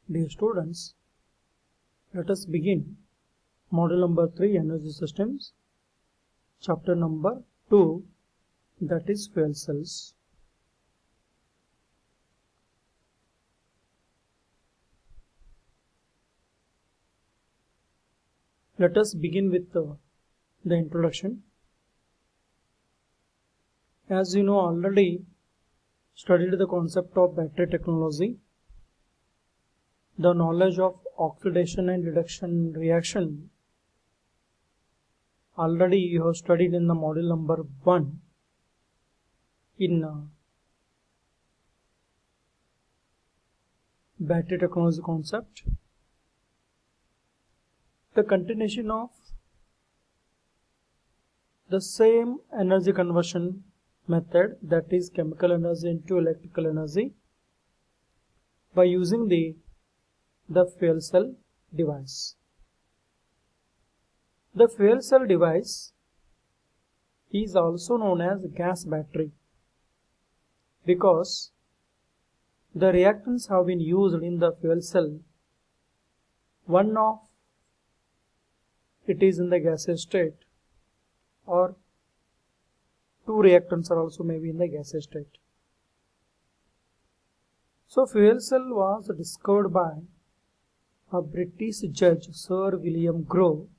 Dear students, let us begin module number 3 energy systems, chapter number 2, that is fuel cells. Let us begin with the introduction. As you know, already studied the concept of battery technology, the knowledge of oxidation and reduction reaction. Already you have studied in the module number 1 in battery technology concept. The continuation of the same energy conversion method, that is chemical energy into electrical energy, by using the fuel cell device. The fuel cell device is also known as gas battery because the reactants have been used in the fuel cell. One of it is in the gaseous state, or two reactants are also maybe in the gaseous state. So fuel cell was discovered by a British judge, Sir William Grove,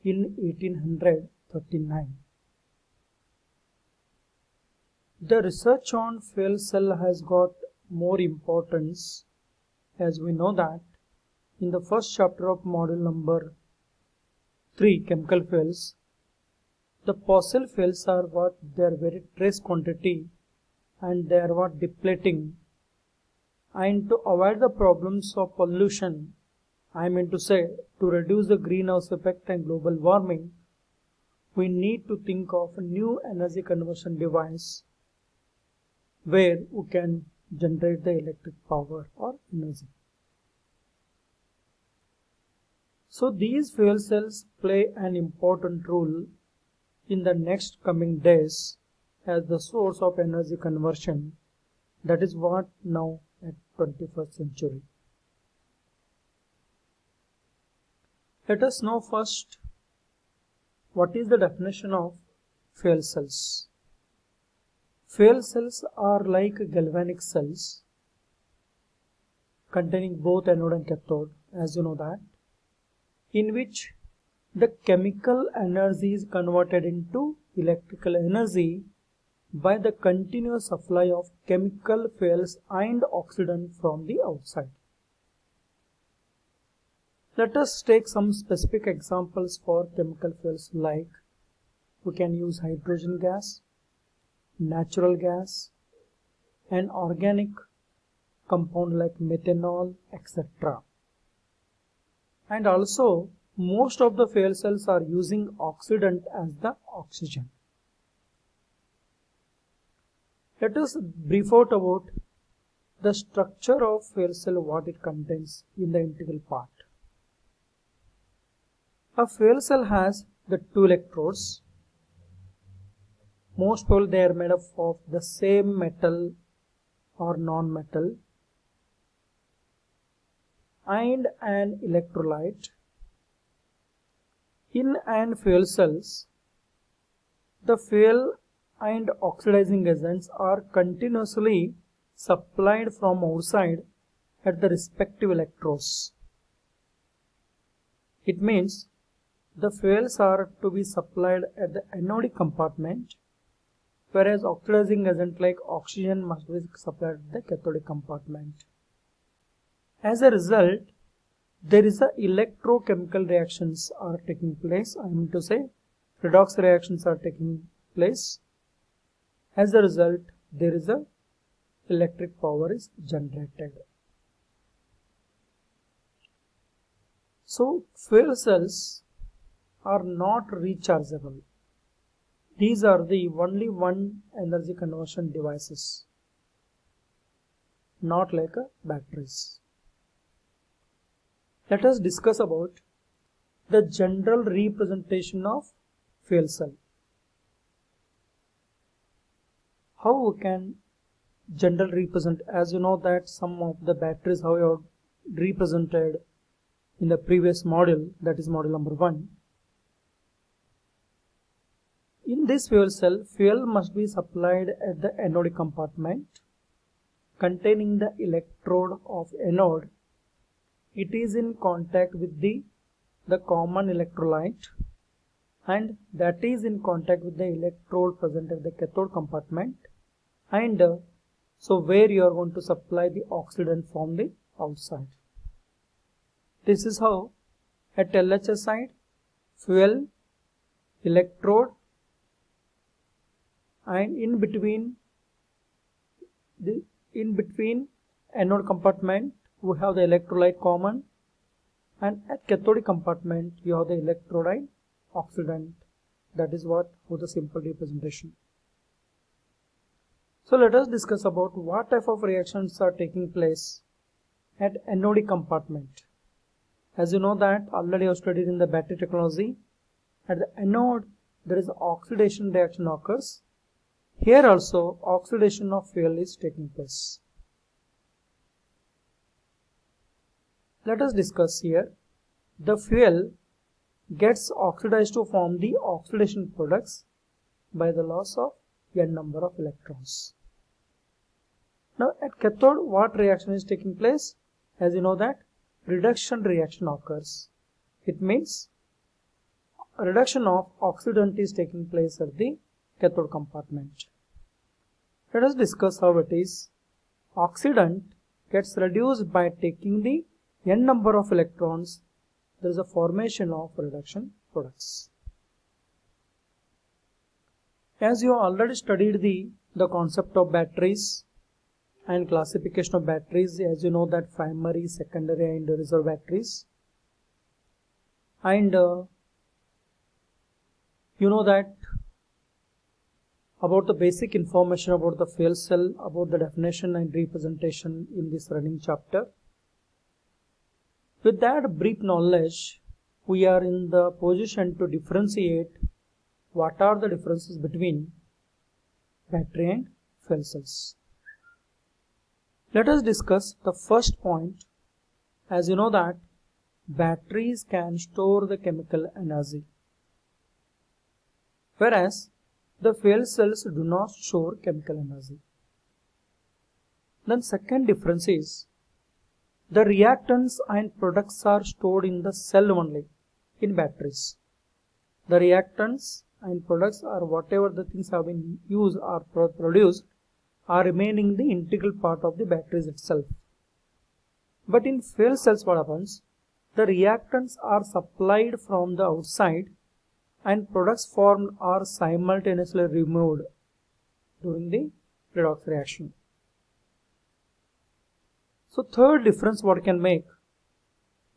in 1839. The research on fuel cell has got more importance, as we know that in the first chapter of module number 3, chemical fuels, the fossil fuels are what they are very trace quantity and they are what depleting, and to avoid the problems of pollution, I mean to say, to reduce the greenhouse effect and global warming, we need to think of a new energy conversion device where we can generate the electric power or energy. So these fuel cells play an important role in the next coming days as the source of energy conversion. That is what now at 21st century. Let us know first what is the definition of fuel cells. Fuel cells are like galvanic cells containing both anode and cathode, as you know that, in which the chemical energy is converted into electrical energy by the continuous supply of chemical fuels and oxidant from the outside. Let us take some specific examples for chemical fuels, like we can use hydrogen gas, natural gas, and organic compound like methanol, etc. And also, most of the fuel cells are using oxidant as the oxygen. Let us brief out about the structure of fuel cell, what it contains in the integral part. A fuel cell has the two electrodes. Most probably they are made up of the same metal or non-metal, and an electrolyte. In an fuel cells, the fuel and oxidizing agents are continuously supplied from outside at the respective electrodes. It means the fuels are to be supplied at the anodic compartment, whereas oxidizing agent like oxygen must be supplied at the cathodic compartment. As a result, there is a electrochemical reactions are taking place. I mean to say, redox reactions are taking place. As a result, there is a electric power is generated. So fuel cells are not rechargeable. These are the only one energy conversion devices, not like batteries. Let us discuss about the general representation of fuel cell. How we can generally represent, as you know that some of the batteries, however, represented in the previous module, that is module number 1. In this fuel cell, fuel must be supplied at the anode compartment containing the electrode of anode. It is in contact with the common electrolyte, and that is in contact with the electrode present at the cathode compartment, and so where you are going to supply the oxidant from the outside. This is how at LHS side, fuel, electrode, and in between anode compartment we have the electrolyte common, and at cathode compartment you have the electrode and oxidant. That is what was the simple representation. So let us discuss about what type of reactions are taking place at anode compartment. As you know that already you have studied in the battery technology, at the anode there is oxidation reaction occurs. Here also oxidation of fuel is taking place. Let us discuss here. The fuel gets oxidized to form the oxidation products by the loss of n number of electrons. Now at cathode what reaction is taking place? As you know that reduction reaction occurs. It means reduction of oxidant is taking place at the cathode compartment. Let us discuss how it is. Oxidant gets reduced by taking the n number of electrons. There is a formation of reduction products. As you have already studied the concept of batteries and classification of batteries, as you know that primary, secondary and reserve batteries, and you know that about the basic information about the fuel cell, about the definition and representation in this running chapter. With that brief knowledge, we are in the position to differentiate what are the differences between battery and fuel cells. Let us discuss the first point. As you know that batteries can store the chemical energy, whereas the fuel cells do not store chemical energy. Then second difference is the reactants and products are stored in the cell only in batteries. The reactants and products are whatever the things have been used or produced are remaining the integral part of the batteries itself. But in fuel cells what happens? The reactants are supplied from the outside and products formed are simultaneously removed during the redox reaction. So third difference what can make,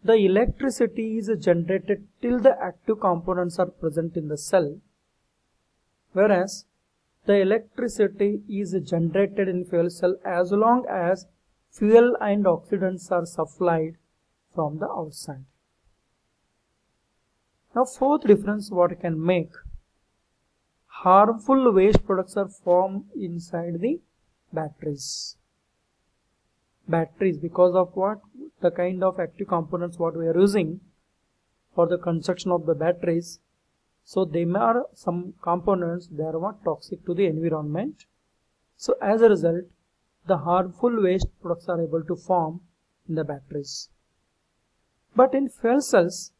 the electricity is generated till the active components are present in the cell, whereas the electricity is generated in fuel cell as long as fuel and oxidants are supplied from the outside. Now fourth difference what can make, harmful waste products are formed inside the batteries. Batteries, because of what? The kind of active components what we are using for the construction of the batteries. So they are some components, they are not toxic to the environment. So as a result, the harmful waste products are able to form in the batteries. But in fuel cells,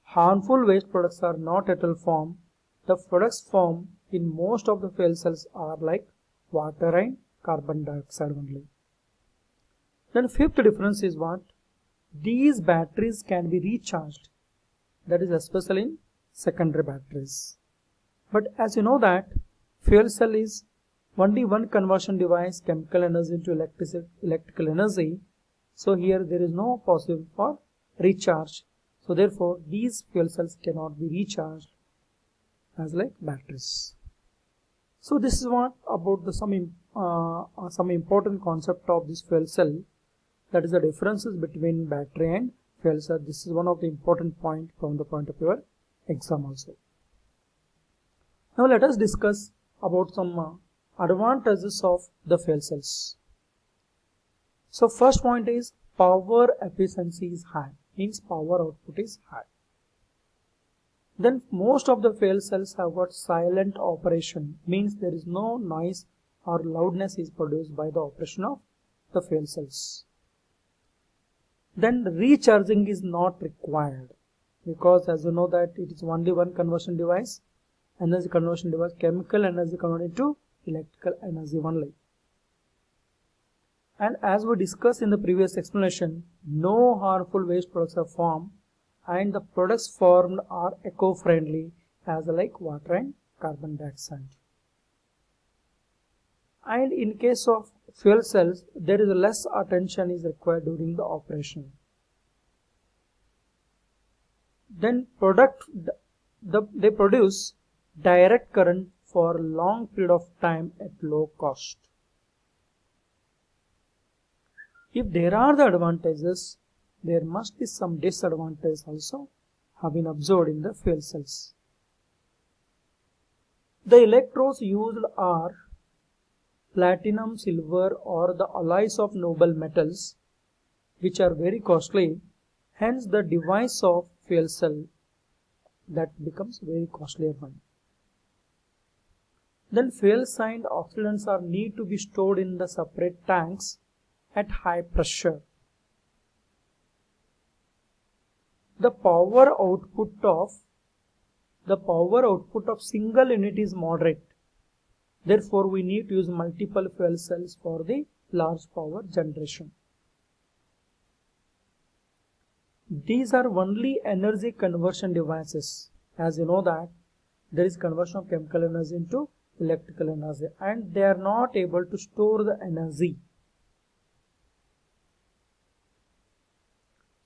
harmful waste products are not at all formed. The products formed in most of the fuel cells are like water and carbon dioxide only. Then fifth difference is what? These batteries can be recharged. That is especially in secondary batteries. But as you know that fuel cell is only one conversion device, chemical energy into electrical energy. So here there is no possibility for recharge. So therefore these fuel cells cannot be recharged as like batteries. So this is what about the some important concept of this fuel cell. That is the differences between battery and fuel cell. This is one of the important point from the point of your exam also. Now let us discuss about some advantages of the fuel cells. So first point is power efficiency is high, means power output is high. Then most of the fuel cells have got silent operation, means there is no noise or loudness is produced by the operation of the fuel cells. Then recharging is not required, because as you know that it is only one conversion device, energy conversion device, chemical energy converted to electrical energy only. And as we discussed in the previous explanation, no harmful waste products are formed, and the products formed are eco-friendly, as like water and carbon dioxide. And in case of fuel cells, there is less attention is required during the operation. Then they produce direct current for a long period of time at low cost. If there are the advantages, there must be some disadvantages also have been observed in the fuel cells. The electrodes used are platinum, silver, or the alloys of noble metals, which are very costly. Hence the device of fuel cell that becomes very costlier one. Then fuel and oxidants are need to be stored in the separate tanks at high pressure. The power output of single unit is moderate. Therefore, we need to use multiple fuel cells for the large power generation. These are only energy conversion devices. As you know that there is conversion of chemical energy into electrical energy, and they are not able to store the energy.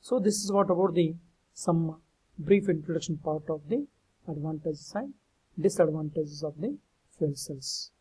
So this is what about the some brief introduction part of the advantages and disadvantages of the fuel cells.